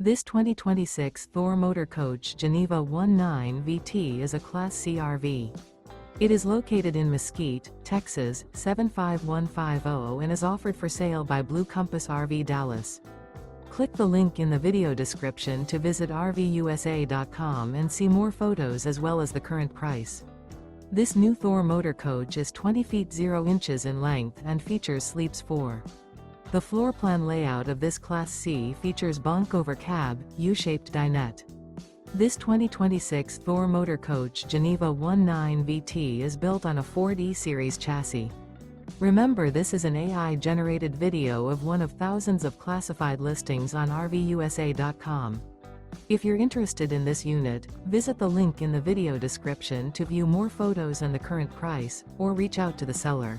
This 2026 Thor Motor Coach Geneva 19 VT is a Class C RV. It is located in Mesquite, Texas, 75150 and is offered for sale by Blue Compass RV Dallas. Click the link in the video description to visit RVUSA.com and see more photos as well as the current price. This new Thor Motor Coach is 20 feet 0 inches in length and features sleeps 4. The floor plan layout of this Class C features bunk over cab, U-shaped dinette. This 2026 Thor Motor Coach Geneva 19 VT is built on a Ford E-Series chassis. Remember, this is an AI-generated video of one of thousands of classified listings on RVUSA.com. If you're interested in this unit, visit the link in the video description to view more photos and the current price, or reach out to the seller.